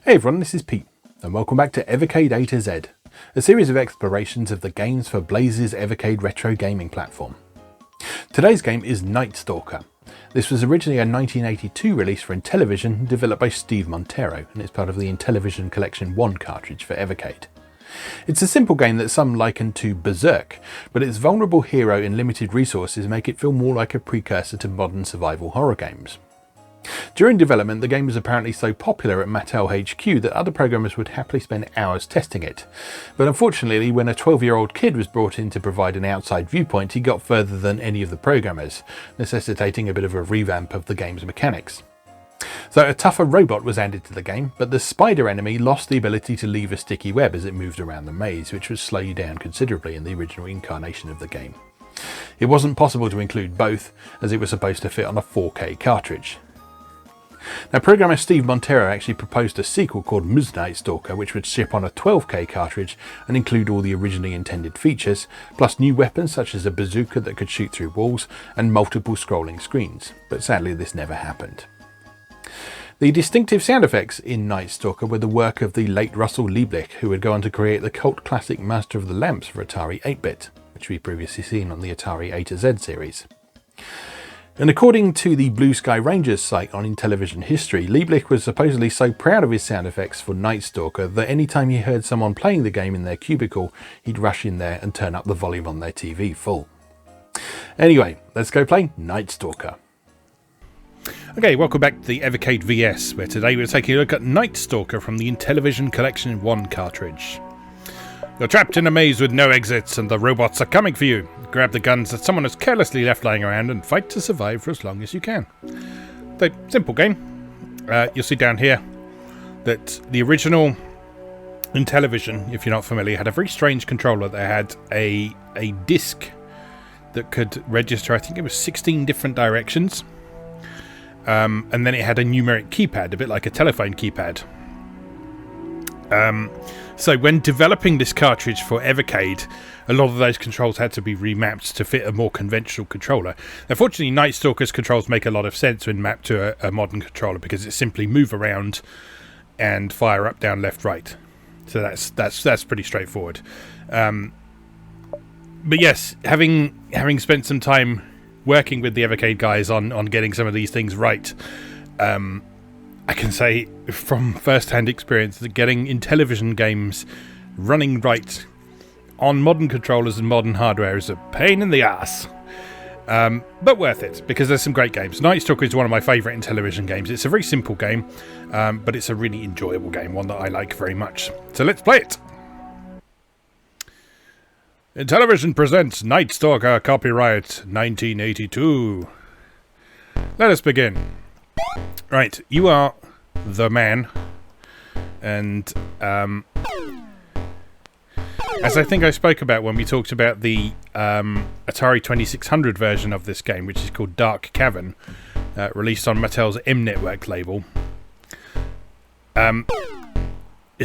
Hey everyone, this is Pete, and welcome back to Evercade A to Z, a series of explorations of the games for Blaze's Evercade retro gaming platform. Today's game is Night Stalker. This was originally a 1982 release for Intellivision, developed by Steve Montero, and it's part of the Intellivision Collection 1 cartridge for Evercade. It's a simple game that some liken to Berserk, but its vulnerable hero and limited resources make it feel more like a precursor to modern survival horror games. During development, the game was apparently so popular at Mattel HQ that other programmers would happily spend hours testing it. But unfortunately, when a 12-year-old kid was brought in to provide an outside viewpoint, he got further than any of the programmers, necessitating a bit of a revamp of the game's mechanics. So a tougher robot was added to the game, but the spider enemy lost the ability to leave a sticky web as it moved around the maze, which would slow you down considerably in the original incarnation of the game. It wasn't possible to include both, as it was supposed to fit on a 4K cartridge. Now, programmer Steve Montero actually proposed a sequel called Night Stalker, which would ship on a 12K cartridge and include all the originally intended features, plus new weapons such as a bazooka that could shoot through walls and multiple scrolling screens, but sadly this never happened. The distinctive sound effects in Night Stalker were the work of the late Russell Lieblich, who would go on to create the cult classic Master of the Lamps for Atari 8-bit, which we've previously seen on the Atari A to Z series. And according to the Blue Sky Rangers site on Intellivision history, Lieblich was supposedly so proud of his sound effects for Night Stalker that anytime he heard someone playing the game in their cubicle, he'd rush in there and turn up the volume on their TV full. Anyway, let's go play Night Stalker. Okay, welcome back to the Evercade VS, where today we're taking a look at Night Stalker from the Intellivision Collection 1 cartridge. You're trapped in a maze with no exits and the robots are coming for you. Grab the guns that someone has carelessly left lying around and fight to survive for as long as you can. So, simple game. You'll see down here that the original Intellivision, if you're not familiar, had a very strange controller that had a disc that could register, I think it was 16 different directions. And then it had a numeric keypad, a bit like a telephone keypad. So when developing this cartridge for Evercade, a lot of those controls had to be remapped to fit a more conventional controller. Unfortunately, Night Stalker's controls make a lot of sense when mapped to a modern controller, because it simply move around and fire up, down, left, right. So that's pretty straightforward. But yes, having spent some time working with the Evercade guys on getting some of these things right, I can say from first-hand experience that getting Intellivision games running right on modern controllers and modern hardware is a pain in the ass. But worth it, because there's some great games. Night Stalker is one of my favourite Intellivision games. It's a very simple game, but it's a really enjoyable game, one that I like very much. So let's play it! Intellivision presents Night Stalker, copyright 1982. Let us begin. Right, you are the man, and as I think I spoke about when we talked about the Atari 2600 version of this game, which is called Dark Cavern, released on Mattel's M Network label,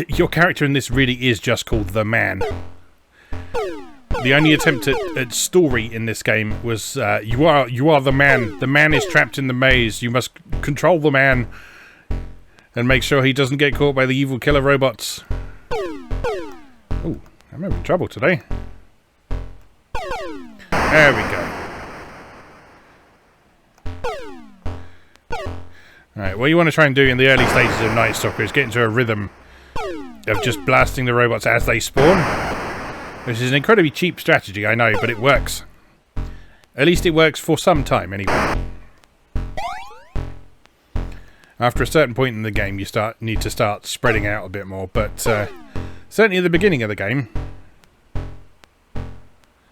your character in this really is just called the man. The only attempt at story in this game was you are the man. The man is trapped in the maze. You must control the man and make sure he doesn't get caught by the evil killer robots. Oh, I'm having trouble today. There we go. Alright, what you want to try and do in the early stages of Night Stalker is get into a rhythm of just blasting the robots as they spawn. Which is an incredibly cheap strategy, I know, but it works. At least it works for some time, anyway. After a certain point in the game, you need to start spreading out a bit more, but certainly at the beginning of the game,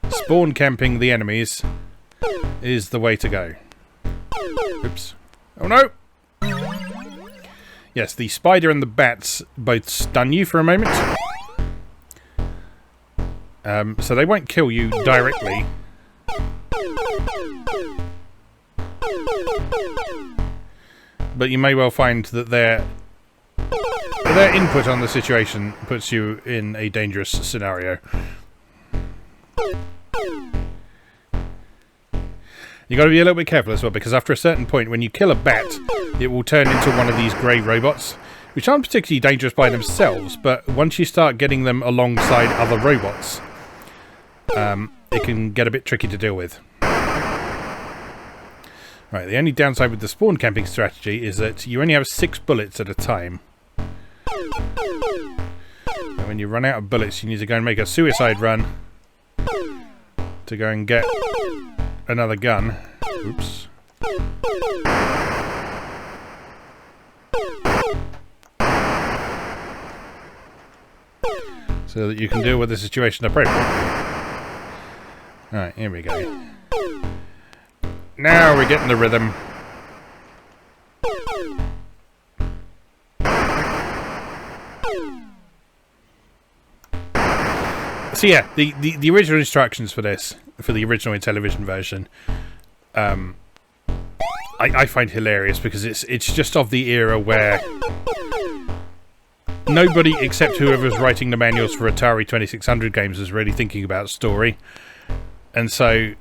spawn camping the enemies is the way to go. Oops. Oh no! Yes, the spider and the bats both stun you for a moment. So they won't kill you directly. But you may well find that their input on the situation puts you in a dangerous scenario. You got to be a little bit careful as well, because after a certain point, when you kill a bat, it will turn into one of these grey robots, which aren't particularly dangerous by themselves, but once you start getting them alongside other robots, it can get a bit tricky to deal with. Right, the only downside with the spawn camping strategy is that you only have 6 bullets at a time. And when you run out of bullets, you need to go and make a suicide run to go and get another gun. Oops. So that you can deal with the situation appropriately. Alright, here we go. Now we're getting the rhythm. So yeah, the original instructions for this, for the original Intellivision version, I find hilarious because it's just of the era where nobody except whoever's writing the manuals for Atari 2600 games is really thinking about story. And so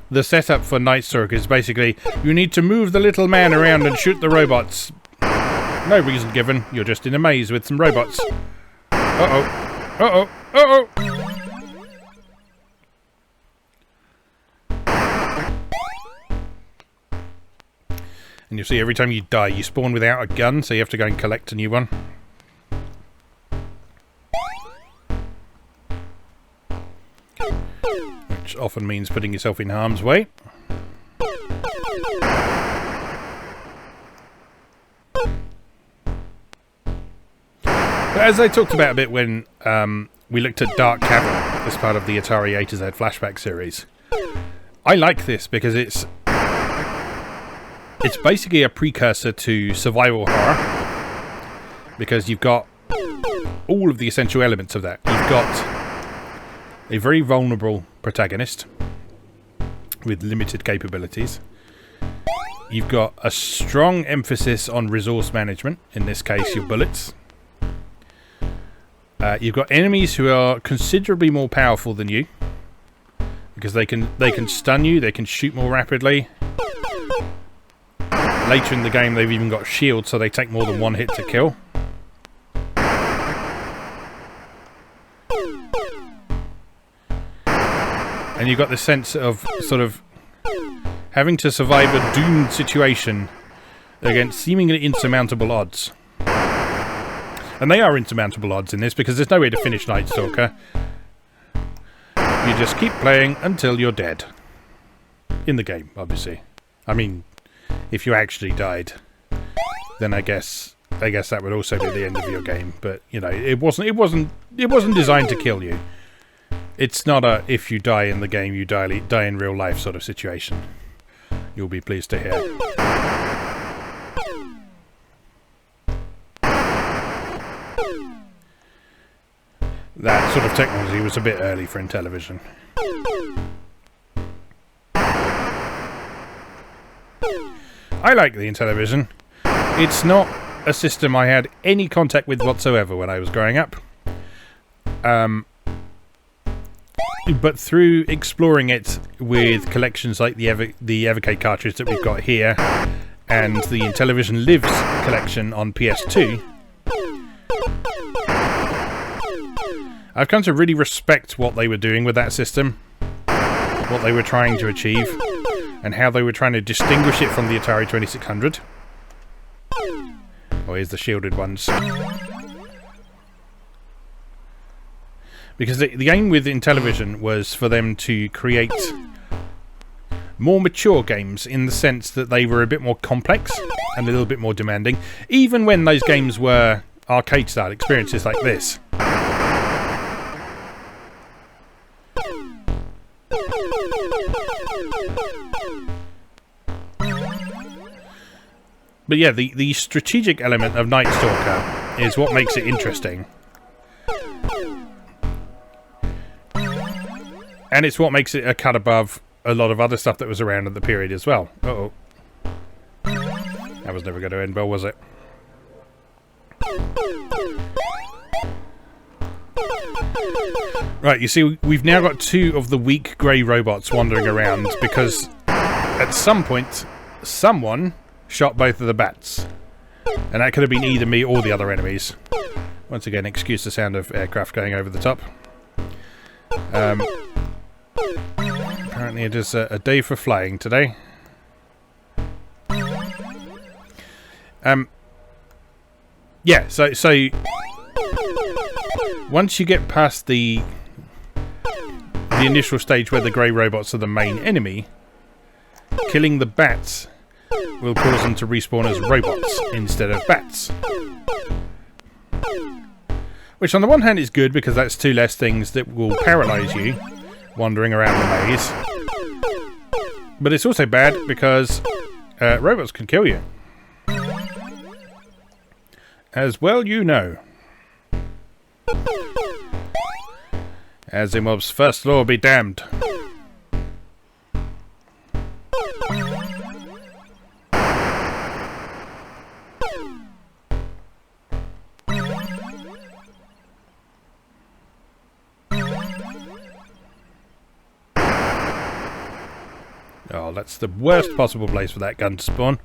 the setup for Night Stalker is basically, you need to move the little man around and shoot the robots. No reason given, you're just in a maze with some robots. Uh-oh. Uh-oh. Uh-oh. And you'll see every time you die, you spawn without a gun, so you have to go and collect a new one. Which often means putting yourself in harm's way. But as I talked about a bit when we looked at Dark Cavern as part of the Atari A-Z flashback series, I like this because it's basically a precursor to survival horror, because you've got all of the essential elements of that. You've got a very vulnerable protagonist with limited capabilities. You've got a strong emphasis on resource management, in this case your bullets. You've got enemies who are considerably more powerful than you, because they can stun you, they can shoot more rapidly. Later in the game they've even got shields, so they take more than one hit to kill. And you've got this sense of sort of having to survive a doomed situation against seemingly insurmountable odds. And they are insurmountable odds in this, because there's no way to finish Night Stalker. You just keep playing until you're dead. In the game, obviously. I mean, if you actually died, then I guess that would also be the end of your game. But you know, it wasn't designed to kill you. It's not a if you die in the game, you die in real life sort of situation. You'll be pleased to hear. That sort of technology was a bit early for Intellivision. I like the Intellivision. It's not a system I had any contact with whatsoever when I was growing up. But through exploring it with collections like the Evercade cartridge that we've got here, and the Intellivision Lives collection on PS2, I've come to really respect what they were doing with that system, what they were trying to achieve, and how they were trying to distinguish it from the Atari 2600. Oh, here's the shielded ones. Because the aim with Intellivision was for them to create more mature games, in the sense that they were a bit more complex and a little bit more demanding, even when those games were arcade-style experiences like this. But yeah, the strategic element of Night Stalker is what makes it interesting. And it's what makes it a cut above a lot of other stuff that was around at the period as well. Uh-oh. That was never going to end well, was it? Right, you see, we've now got 2 of the weak grey robots wandering around, because at some point, someone shot both of the bats. And that could have been either me or the other enemies. Once again, excuse the sound of aircraft going over the top. Apparently it is a day for flying today. Yeah, so once you get past the initial stage where the grey robots are the main enemy, killing the bats will cause them to respawn as robots instead of bats. Which on the one hand is good because that's 2 less things that will paralyse you wandering around the maze. But it's also bad because robots can kill you. As well you know. Asimov's first law be damned. Oh, that's the worst possible place for that gun to spawn.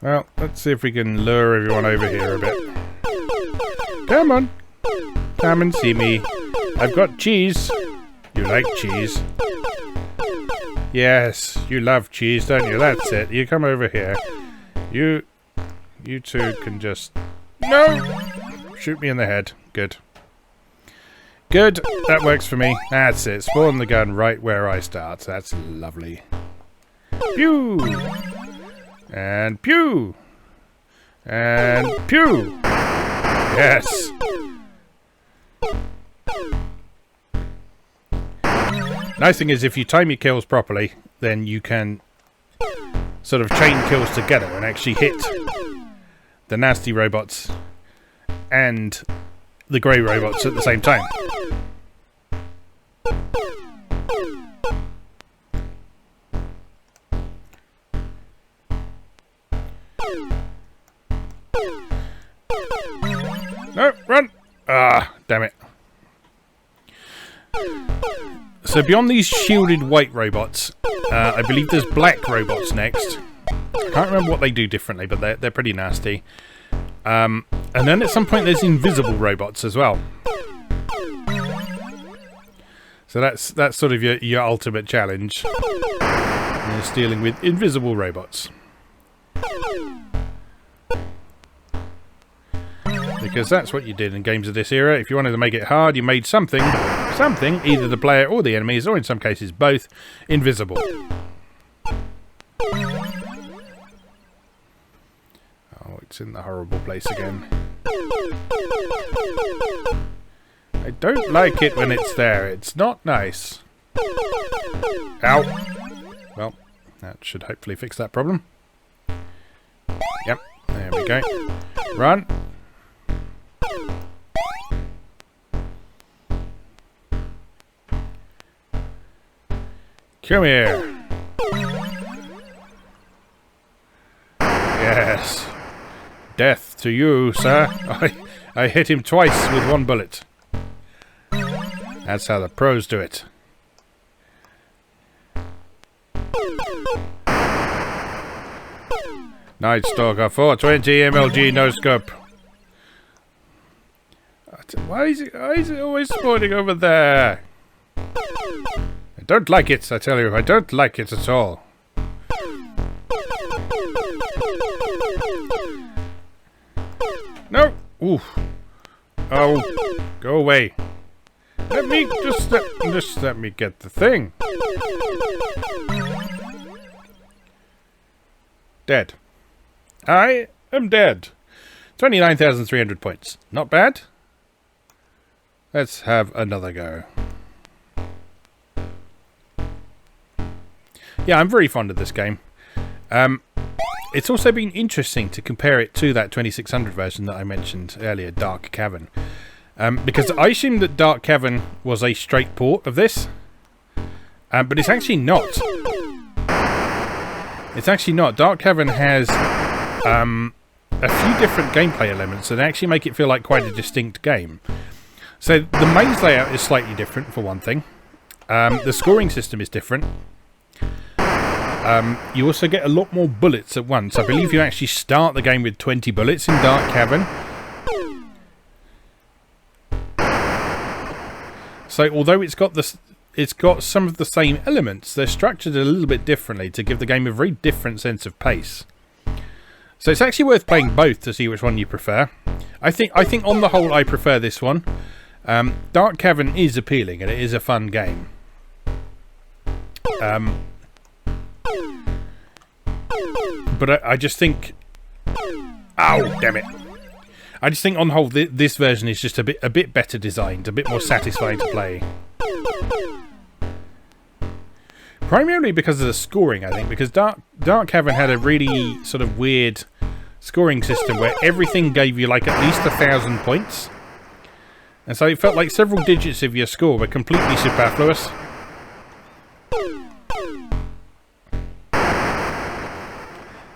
Well, let's see if we can lure everyone over here a bit. Come on. Come and see me. I've got cheese. You like cheese? Yes, you love cheese, don't you? That's it. You come over here. You two can just... No! Shoot me in the head. Good. Good. That works for me. That's it. Spawn the gun right where I start. That's lovely. Pew! And pew! And pew! Yes! Nice thing is if you time your kills properly, then you can sort of chain kills together and actually hit the nasty robots and the grey robots at the same time. No, run! Ah, damn it. So beyond these shielded white robots, I believe there's black robots next. I can't remember what they do differently, but they're pretty nasty. And then at some point there's invisible robots as well. So that's sort of your ultimate challenge. Is dealing with invisible robots. Because that's what you did in games of this era. If you wanted to make it hard, you made something, either the player or the enemies, or in some cases both, invisible. Oh, it's in the horrible place again. I don't like it when it's there. It's not nice. Ow. Well, that should hopefully fix that problem. Yep, there we go. Run. Come here. Yes. Death to you, sir. I hit him twice with 1 bullet. That's how the pros do it. Night Stalker 420 MLG no scope. Why is it always spawning over there? I don't like it, I tell you. I don't like it at all. No! Oof. Oh, go away. Let me just let me get the thing. Dead. I am dead. 29,300 points. Not bad. Let's have another go. Yeah, I'm very fond of this game. It's also been interesting to compare it to that 2600 version that I mentioned earlier, Dark Cavern. Because I assumed that Dark Cavern was a straight port of this. But it's actually not. It's actually not. Dark Cavern has a few different gameplay elements that actually make it feel like quite a distinct game. So the maze layout is slightly different, for one thing. The scoring system is different. You also get a lot more bullets at once. I believe you actually start the game with 20 bullets in Dark Cavern. So although it's got some of the same elements, they're structured a little bit differently to give the game a very different sense of pace. So it's actually worth playing both to see which one you prefer. I think on the whole I prefer this one. Dark Cavern is appealing and it is a fun game. But I just think... Ow, damn it. I just think on the whole this version is just a bit better designed, a bit more satisfying to play. Primarily because of the scoring, I think, because Dark Cavern had a really sort of weird scoring system where everything gave you like at least 1,000 points. And so it felt like several digits of your score were completely superfluous.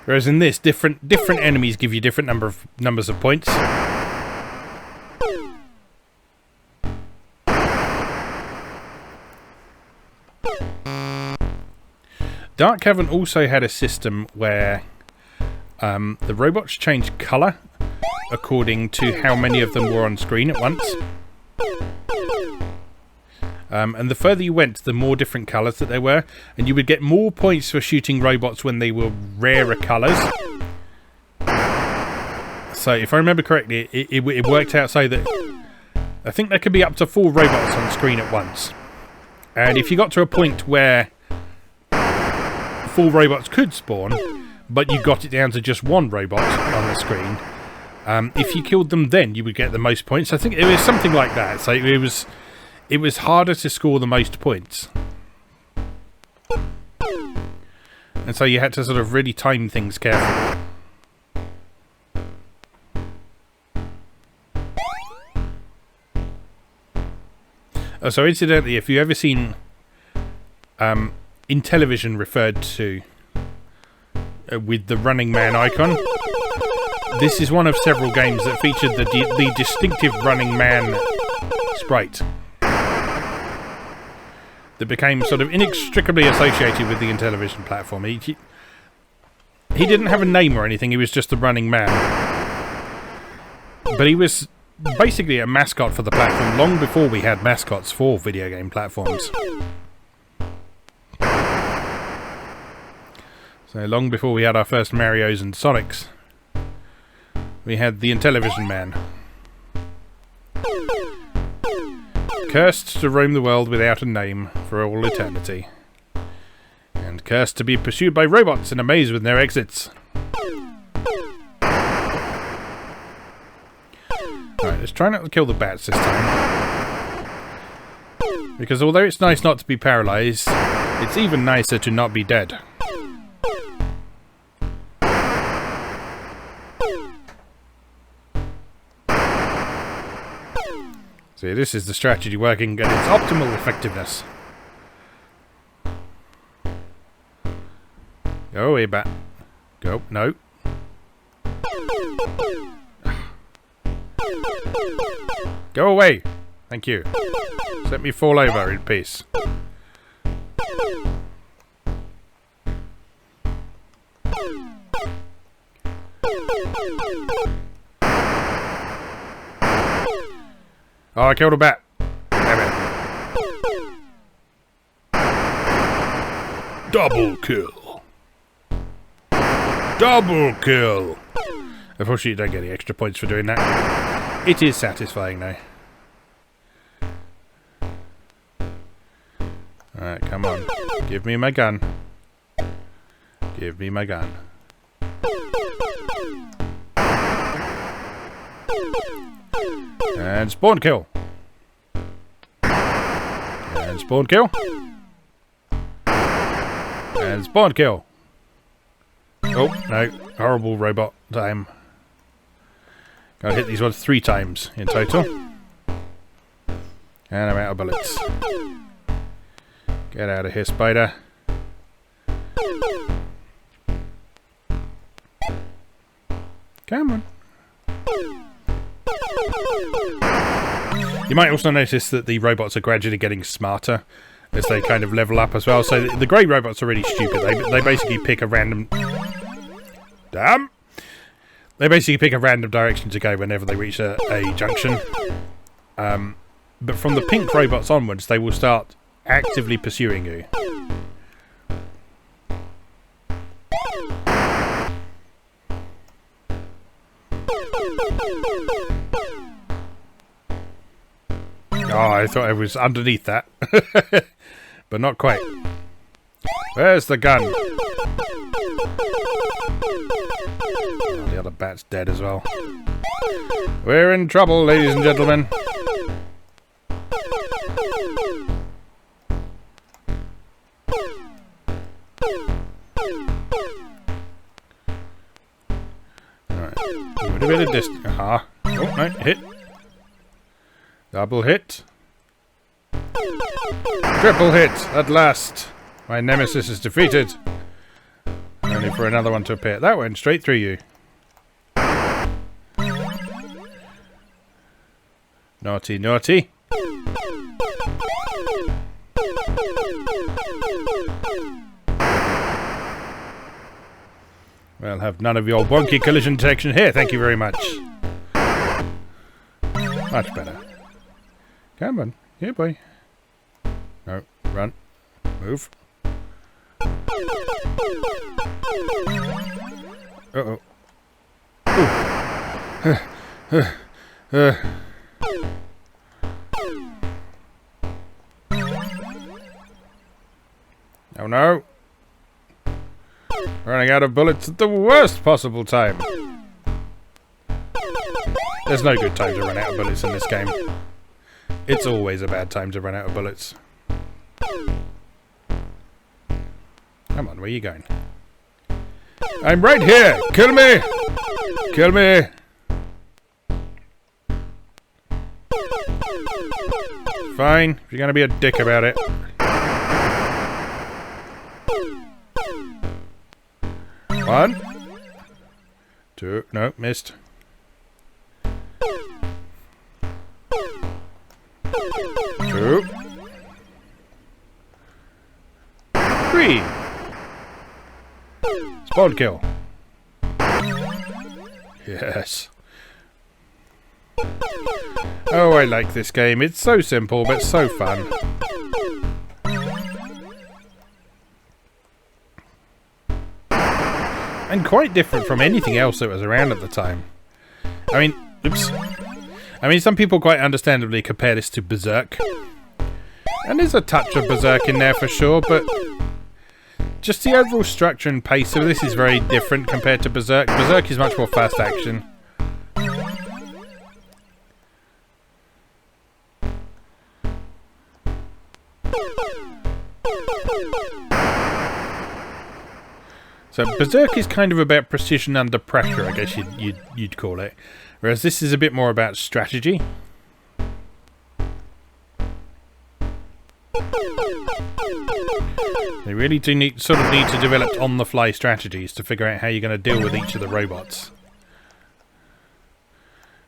Whereas in this, different enemies give you different numbers of points. Dark Cavern also had a system where the robots changed colour according to how many of them were on screen at once. And the further you went, the more different colours that there were. And you would get more points for shooting robots when they were rarer colours. So if I remember correctly, it worked out so that I think there could be up to 4 robots on screen at once. And if you got to a point where 4 robots could spawn, but you got it down to just 1 robot on the screen, if you killed them then, you would get the most points. I think it was something like that. So it was harder to score the most points. And so you had to sort of really time things carefully. Oh, so incidentally, if you've ever seen Intellivision referred to with the running man icon, this is one of several games that featured the distinctive running man sprite that became sort of inextricably associated with the Intellivision platform. He didn't have a name or anything, he was just the running man. But he was basically a mascot for the platform long before we had mascots for video game platforms. So long before we had our first Marios and Sonics, we had the Intellivision man. Cursed to roam the world without a name for all eternity. And cursed to be pursued by robots in a maze with no exits. Right, let's try not to kill the bats this time. Because although it's nice not to be paralysed, it's even nicer to not be dead. See, this is the strategy working at its optimal effectiveness. Go away, bat. Go. No. Go away. Thank you. Let me fall over in peace. Oh, I killed a bat. Damn it. Double kill. Double kill. Unfortunately, you don't get any extra points for doing that. It is satisfying, though. Alright, come on. Give me my gun. Give me my gun. And spawn kill. And spawn kill. And spawn kill. Oh, no. Horrible robot time. Gotta hit these ones 3 times in total. And I'm out of bullets. Get out of here, spider. Come on. You might also notice that the robots are gradually getting smarter as they kind of level up as well. So the grey robots are really stupid. They basically pick a random... Damn! They basically pick a random direction to go whenever they reach a junction. But from the pink robots onwards, they will start actively pursuing you. Oh, I thought I was underneath that. But not quite. Where's the gun? Oh, the other bat's dead as well. We're in trouble, ladies and gentlemen. Alright. A bit of distance. Aha. Oh, no, hit. Double hit. Triple hit, at last. My nemesis is defeated. Only for another one to appear. That went straight through you. Naughty, naughty. Well, have none of your wonky collision detection here, thank you very much. Much better. Come on, here, boy. No, run. Move. Uh-oh. Oh no. Running out of bullets at the worst possible time. There's no good time to run out of bullets in this game. It's always a bad time to run out of bullets. Come on, where are you going? I'm right here! Kill me! Kill me! Fine, if you're gonna be a dick about it. One. Two. No, missed. Two. Three. Spawn kill. Yes. Oh, I like this game. It's so simple, but so fun. And quite different from anything else that was around at the time. I mean, oops. I mean, some people quite understandably compare this to Berserk. And there's a touch of Berserk in there for sure, but just the overall structure and pace of this is very different compared to Berserk. Berserk is much more fast action. So Berserk is kind of about precision under pressure, I guess you'd call it. Whereas this is a bit more about strategy. They really do need to develop on-the-fly strategies to figure out how you're going to deal with each of the robots.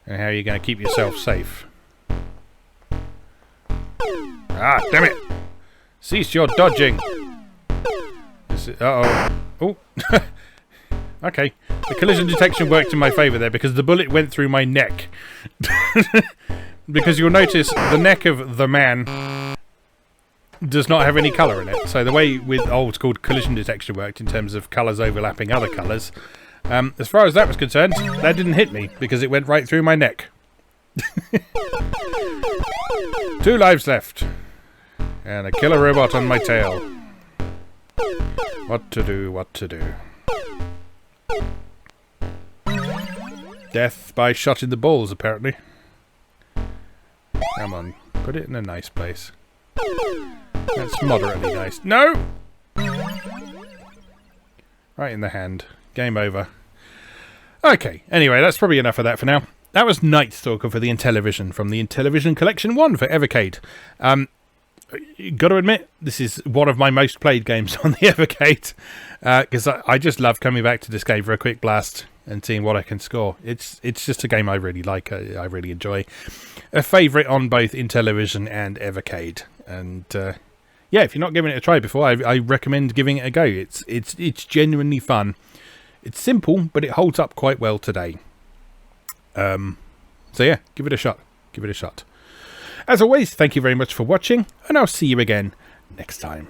And how you're going to keep yourself safe. Ah, damn it! Cease your dodging! Uh-oh. Oh. Okay. The collision detection worked in my favour there because the bullet went through my neck. Because you'll notice the neck of the man does not have any colour in it. So the way with old school collision detection worked in terms of colours overlapping other colours, as far as that was concerned, that didn't hit me because it went right through my neck. 2 lives left. And a killer robot on my tail. What to do, what to do. Death by shot in the balls, apparently. Come on, put it in a nice place. That's moderately nice. No! Right in the hand. Game over. Okay, anyway, that's probably enough of that for now. That was Night Stalker for the Intellivision, from the Intellivision Collection 1 for Evercade. Got to admit, this is one of my most played games on the Evercade, because I just love coming back to this game for a quick blast and seeing what I can score. It's just a game I really like. I really enjoy. A favourite on both Intellivision and Evercade, and yeah, yeah, if you're not giving it a try before, I recommend giving it a go. It's genuinely fun. It's simple, but it holds up quite well today. So yeah, give it a shot. Give it a shot. As always, thank you very much for watching, and I'll see you again next time.